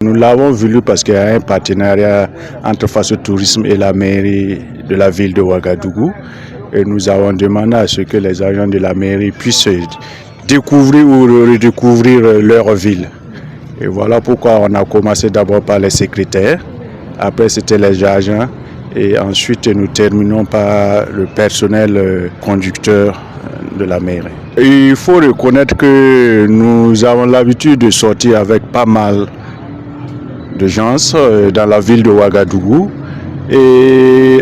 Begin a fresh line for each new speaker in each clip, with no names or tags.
Nous l'avons voulu parce qu'il y a un partenariat entre Faso Tourisme et la mairie de la ville de Ouagadougou. Et nous avons demandé à ce que les agents de la mairie puissent découvrir ou redécouvrir leur ville. Et voilà pourquoi on a commencé d'abord par les secrétaires, après c'était les agents et ensuite nous terminons par le personnel conducteur de la mairie. Et il faut reconnaître que nous avons l'habitude de sortir avec pas mal de gens dans la ville de Ouagadougou et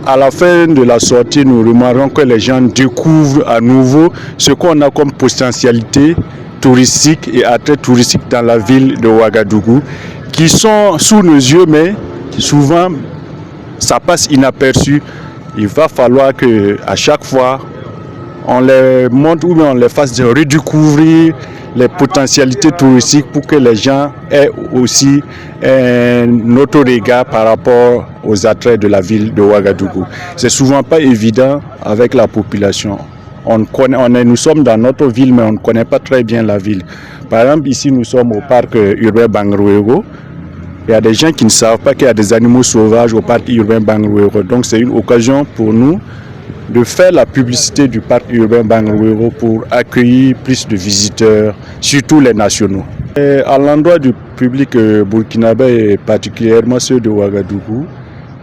à la fin de la sortie, nous remarquons que les gens découvrent à nouveau ce qu'on a comme potentialité touristique et attrait touristique dans la ville de Ouagadougou, qui sont sous nos yeux, mais souvent ça passe inaperçu. Il va falloir qu'à chaque fois, on les montre ou on les fasse redécouvrir les potentialités touristiques pour que les gens aient aussi un autre regard par rapport aux attraits de la ville de Ouagadougou. C'est souvent pas évident avec la population. Nous sommes dans notre ville, mais on ne connaît pas très bien la ville. Par exemple, ici, nous sommes au parc urbain Bangrouéro. Il y a des gens qui ne savent pas qu'il y a des animaux sauvages au parc urbain Bangrouéro. Donc, c'est une occasion pour nous de faire la publicité du parc urbain Bangrouéro pour accueillir plus de visiteurs, surtout les nationaux. Et à l'endroit du public burkinabé et particulièrement ceux de Ouagadougou,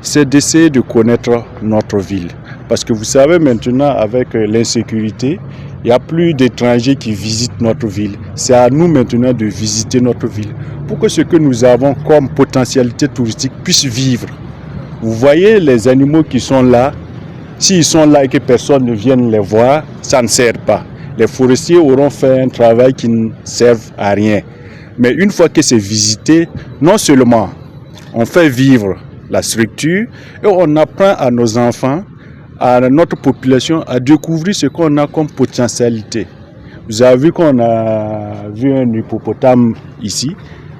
c'est d'essayer de connaître notre ville. Parce que vous savez maintenant, avec l'insécurité, il n'y a plus d'étrangers qui visitent notre ville. C'est à nous maintenant de visiter notre ville pour que ce que nous avons comme potentialité touristique puisse vivre. Vous voyez les animaux qui sont là. S'ils sont là et que personne ne vienne les voir, ça ne sert pas. Les forestiers auront fait un travail qui ne sert à rien. Mais une fois que c'est visité, non seulement on fait vivre la structure et on apprend à nos enfants, à notre population à découvrir ce qu'on a comme potentialité. Vous avez vu qu'on a vu un hippopotame ici.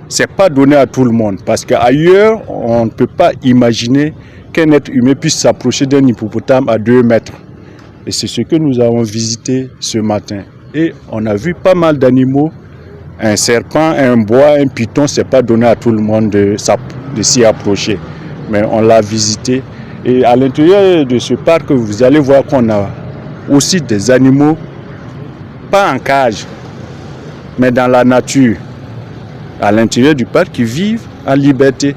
Ce n'est pas donné à tout le monde parce qu'ailleurs, on ne peut pas imaginer qu'un être humain puisse s'approcher d'un hippopotame à 2 mètres. Et c'est ce que nous avons visité ce matin. Et on a vu pas mal d'animaux. Un serpent, un boa, un python, ce n'est pas donné à tout le monde de s'y approcher. Mais on l'a visité. Et à l'intérieur de ce parc, vous allez voir qu'on a aussi des animaux, pas en cage, mais dans la nature. À l'intérieur du parc, qui vivent en liberté.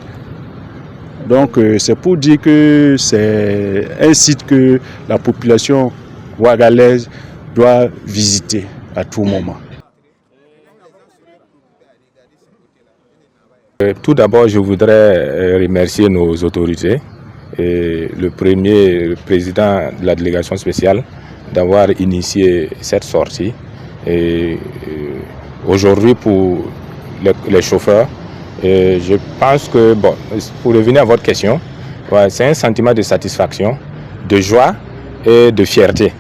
Donc c'est pour dire que c'est un site que la population ouagalaise doit visiter à tout moment.
Tout d'abord, je voudrais remercier nos autorités. Et le premier, le président de la délégation spéciale, d'avoir initié cette sortie. Et aujourd'hui, pour les chauffeurs, je pense que, bon, pour revenir à votre question, c'est un sentiment de satisfaction, de joie et de fierté.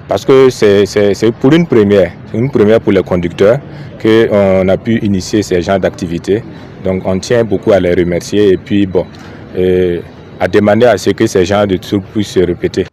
Parce que c'est pour une première pour les conducteurs qu'on a pu initier ces genres d'activités. Donc on tient beaucoup à les remercier et puis bon, à demander à ce que ces genres de trucs puissent se répéter.